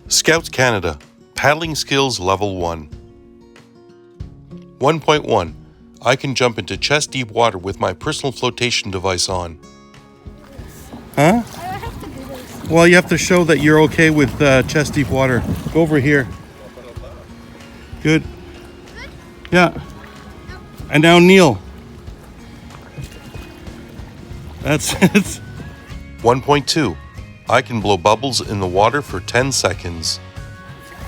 Scouts Canada, Paddling Skills Level 1. 1.1. I can jump into chest deep water with my personal flotation device on. Huh? I have to do this. Well, you have to show that you're okay with chest deep water. Go over here. Good. Yeah. And now kneel. That's it. 1.2. I can blow bubbles in the water for 10 seconds.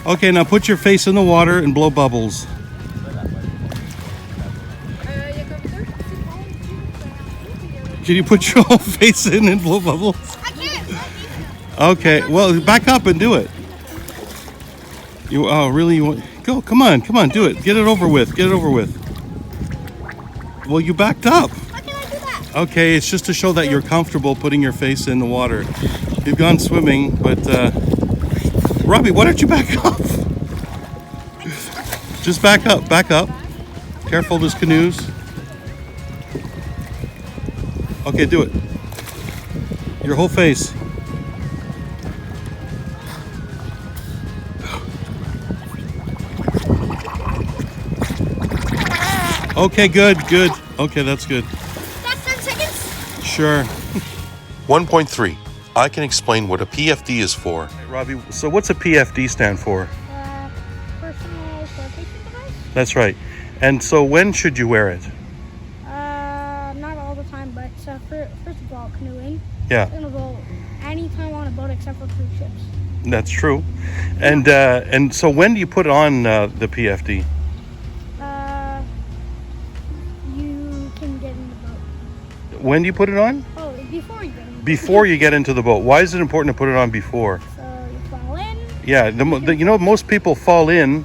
Okay, now put your face in the water and blow bubbles. Can you put your whole face in and blow bubbles? I can't. Okay, well, back up and do it. Really? Go, come on, do it. Get it over with. Well, you backed up. How can I do that? Okay, it's just to show that you're comfortable putting your face in the water. You've gone swimming, but Robbie, why don't you back up? Just back up. Careful, there's canoes. Okay, do it. Your whole face. Okay, good. Okay, that's good. That's 10 seconds? Sure. 1.3. I can explain what a PFD is for. Hey, Robbie, so what's a PFD stand for? Personal flotation device? That's right. And so when should you wear it? Not all the time, but first of all, canoeing. Yeah, I'm gonna go anytime on a boat except for cruise ships. that's true. And so when do you put on the PFD? You can get in the boat. When do you put it on? Oh, before you get in the boat. Before you get into the boat. Why is it important to put it on before? So you fall in. Yeah, most people fall in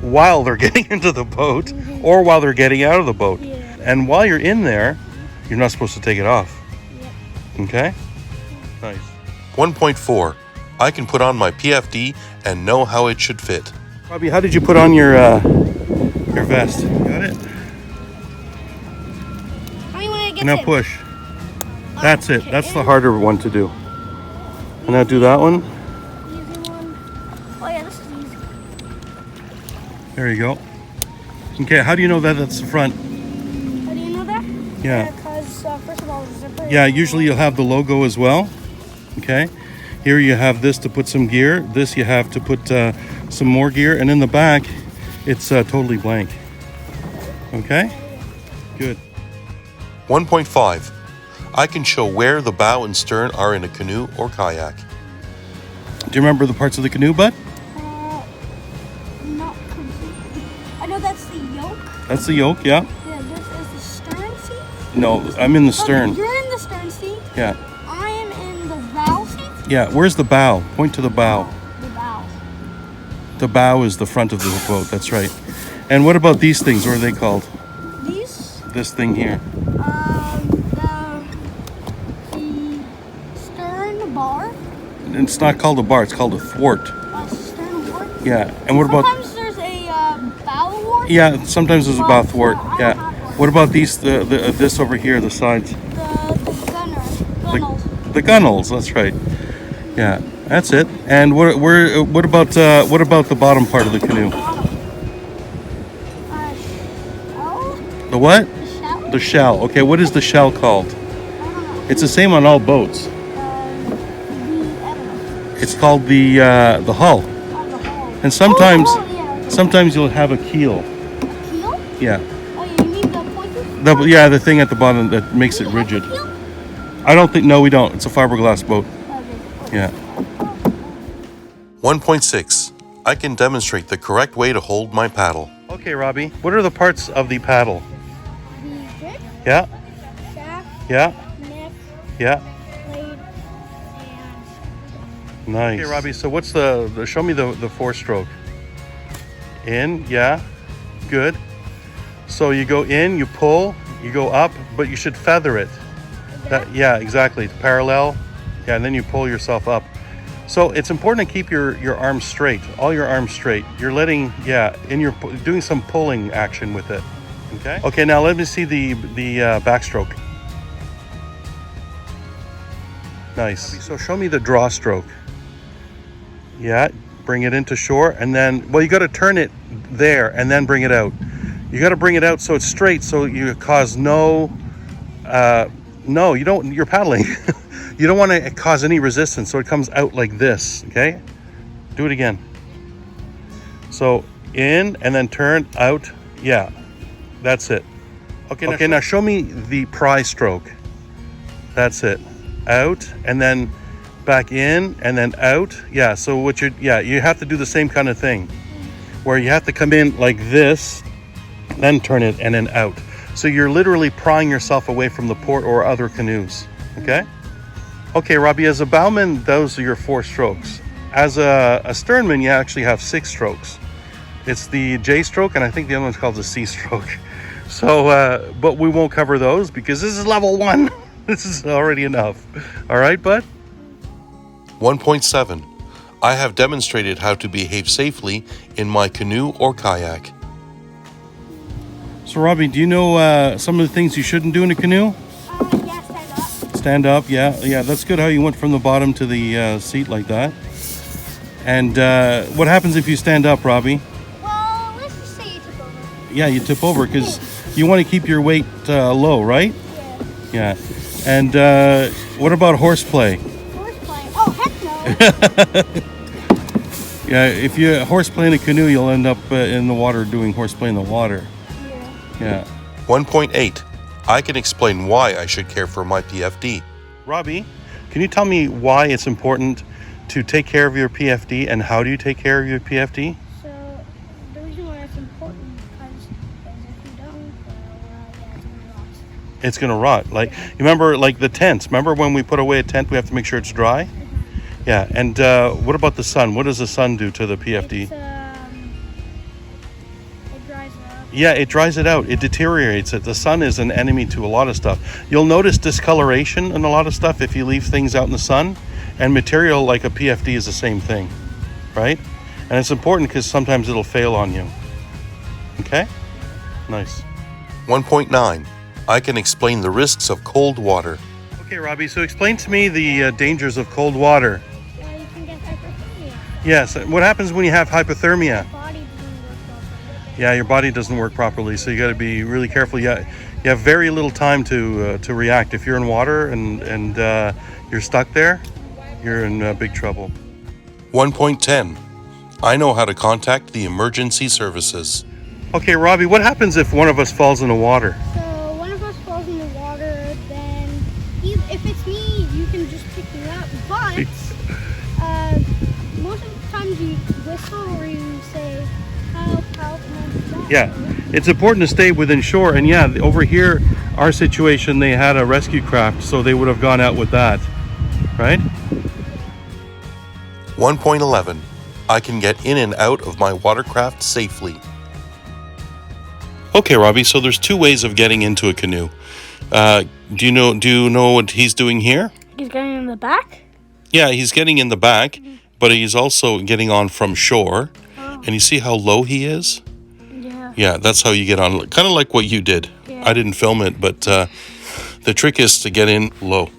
while they're getting into the boat or while they're getting out of the boat. Yeah. And while you're in there, you're not supposed to take it off. Yep. Okay? Nice. 1.4. I can put on my PFD and know how it should fit. Robbie, how did you put on your vest? Got it? How many when I get Now in? push. That's it. Okay. That's the harder one to do. And now do that one. Easy one. Oh yeah, this is easy. There you go. Okay, how do you know that that's the front? How do you know that? Yeah. Because first of all, the zipper. Yeah, usually you'll have the logo as well. Okay. Here you have this to put some gear. This you have to put some more gear. And in the back, it's totally blank. Okay? Good. 1.5. I can show where the bow and stern are in a canoe or kayak. Do you remember the parts of the canoe, bud? Not completely. I know that's the yoke. That's the yoke, yeah? Yeah, this is the stern seat. No, I'm in the stern. Okay, you're in the stern seat. Yeah. I am in the bow seat. Yeah, where's the bow? Point to the bow. The bow. The bow is the front of the boat, that's right. And what about these things? What are they called? These. This thing here. The stern bar. It's not called a bar, it's called a thwart. Stern wart. Yeah, and what about... Sometimes there's a bow wart. Yeah, sometimes there's a bow thwart. Yeah. What about these? This over here, the sides. The gunnels. The gunnels. That's right. Yeah, that's it. And what about the bottom part of the canoe? Shell? The what? The shell? The shell. Okay, what is the shell called? I don't know. It's the same on all boats. I don't know. It's called the hull. On the hull. And sometimes Oh, yeah. sometimes you'll have a keel. A keel? Yeah. Oh, you mean the pointed? The thing at the bottom that makes it rigid. Do we have a keel? I don't think. No, we don't. It's a fiberglass boat. Okay. Yeah. 1.6. I can demonstrate the correct way to hold my paddle. Okay, Robbie. What are the parts of the paddle? The grip, Yeah, shaft, yeah, neck, yeah. blade, and Nice. Okay, Robbie. So what's the show me the four-stroke. In, yeah, good. So you go in, you pull, you go up, but you should feather it. Yeah, exactly. Parallel. Yeah, and then you pull yourself up. So it's important to keep your arms straight, all your arms straight. You're letting, and you're doing some pulling action with it. Okay. Okay, now let me see the backstroke. Nice. So show me the draw stroke. Yeah, bring it into shore, and then, well, you got to turn it there and then bring it out. You got to bring it out so it's straight, so you cause no, you don't, you're paddling. You don't want to cause any resistance, so it comes out like this, okay? Do it again. So in and then turn out. Yeah, that's it. Okay, now show me the pry stroke. That's it. Out and then back in and then out. Yeah, so you have to do the same kind of thing where you have to come in like this, then turn it and then out. So you're literally prying yourself away from the port or other canoes, okay? Okay, Robbie, as a bowman, those are your 4 strokes. As a sternman, you actually have 6 strokes. It's the J stroke, and I think the other one's called the C stroke. So, but we won't cover those because this is level 1. This is already enough. All right, bud? 1.7. I have demonstrated how to behave safely in my canoe or kayak. So, Robbie, do you know some of the things you shouldn't do in a canoe? Yeah, stand up. Stand up, yeah. That's good how you went from the bottom to the seat like that. And what happens if you stand up, Robbie? Well, let's just say you tip over. Yeah, you tip over because you want to keep your weight low, right? Yeah. Yeah. And what about horseplay? Horseplay? Oh, heck no. Yeah, if you horseplay in a canoe, you'll end up in the water doing horseplay in the water. Yeah. 1.8. I can explain why I should care for my PFD. Robbie, can you tell me why it's important to take care of your PFD and how do you take care of your PFD? So, the reason why it's important because if you don't, It's going to rot. Like, you remember, like the tents. Remember when we put away a tent, we have to make sure it's dry? Yeah, and what about the sun? What does the sun do to the PFD? It dries it up. Yeah, it dries it out. It deteriorates it. The sun is an enemy to a lot of stuff. You'll notice discoloration in a lot of stuff if you leave things out in the sun. And material like a PFD is the same thing, right? And it's important because sometimes it'll fail on you. Okay? Nice. 1.9. I can explain the risks of cold water. Okay, Robbie, so explain to me the dangers of cold water. You can get hypothermia. Yes, what happens when you have hypothermia? Body doesn't work properly. Yeah, your body doesn't work properly, so you got to be really careful. You have very little time to react. If you're in water and you're stuck there, you're in big trouble. 1.10. I know how to contact the emergency services. Okay, Robbie, what happens if one of us falls in the water? So one of us falls in the water, then if it's me, you can just pick me up. But most of the times you whistle or you say, help, and Yeah, it's important to stay within shore. And yeah, over here, our situation, they had a rescue craft, so they would have gone out with that, right? 1.11. I can get in and out of my watercraft safely. Okay, Robbie, so there's 2 ways of getting into a canoe. Do you know what he's doing here? He's getting in the back? Yeah, he's getting in the back, but he's also getting on from shore. Oh. And you see how low he is? Yeah. Yeah, that's how you get on, kind of like what you did. Yeah. I didn't film it, but the trick is to get in low.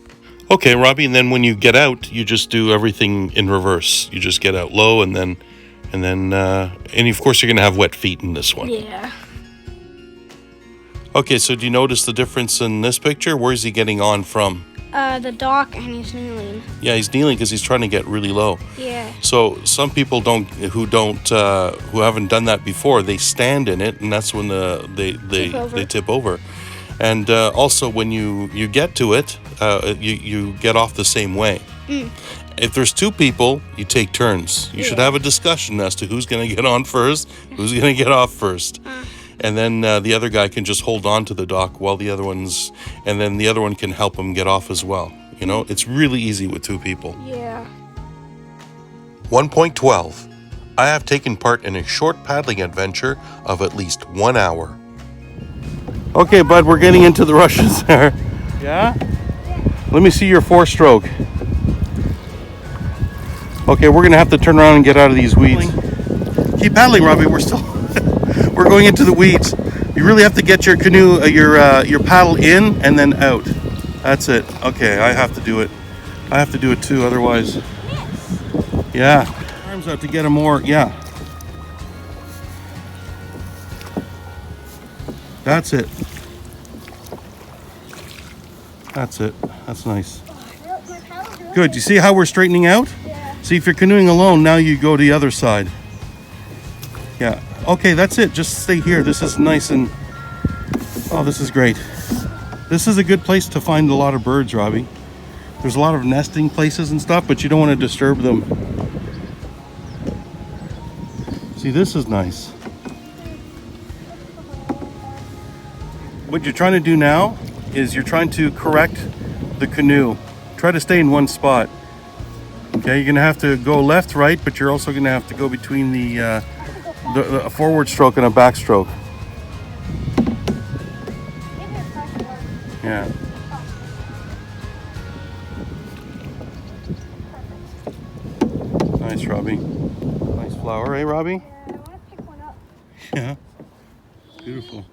Okay, Robbie, and then when you get out, you just do everything in reverse. You just get out low and of course you're going to have wet feet in this one. Yeah. Okay, so do you notice the difference in this picture? Where is he getting on from? The dock, and he's kneeling. Yeah, he's kneeling because he's trying to get really low. Yeah. So some people who haven't done that before, they stand in it, and that's when they tip over. And also when you get to it, you get off the same way. If there's 2 people, you take turns. You should have a discussion as to who's going to get on first, who's going to get off first. And then the other guy can just hold on to the dock while the other one can help him get off as well. You know, it's really easy with 2 people. Yeah. 1.12. I have taken part in a short paddling adventure of at least 1 hour. Okay, bud, we're getting into the rushes there. Yeah? Let me see your 4-stroke. Okay, we're gonna have to turn around and get out of these weeds. Keep paddling, Robbie. We're going into the weeds. You really have to get your canoe, your paddle in and then out. That's it. Okay, I have to do it. I have to do it too, otherwise. Yeah. All arms out to get him more. Yeah. That's it. That's it. That's nice. My paddle's really Good. You see how we're straightening out? Yeah. See, if you're canoeing alone, now you go to the other side. Yeah. Okay, that's it. Just stay here. This is nice and... Oh, this is great. This is a good place to find a lot of birds, Robbie. There's a lot of nesting places and stuff, but you don't want to disturb them. See, this is nice. What you're trying to do now is you're trying to correct the canoe. Try to stay in one spot. Okay, you're gonna have to go left, right, but you're also gonna have to go between the forward stroke and a backstroke. Yeah. Nice, Robbie. Nice flower, eh, Robbie? I want to pick one up. Yeah. Beautiful.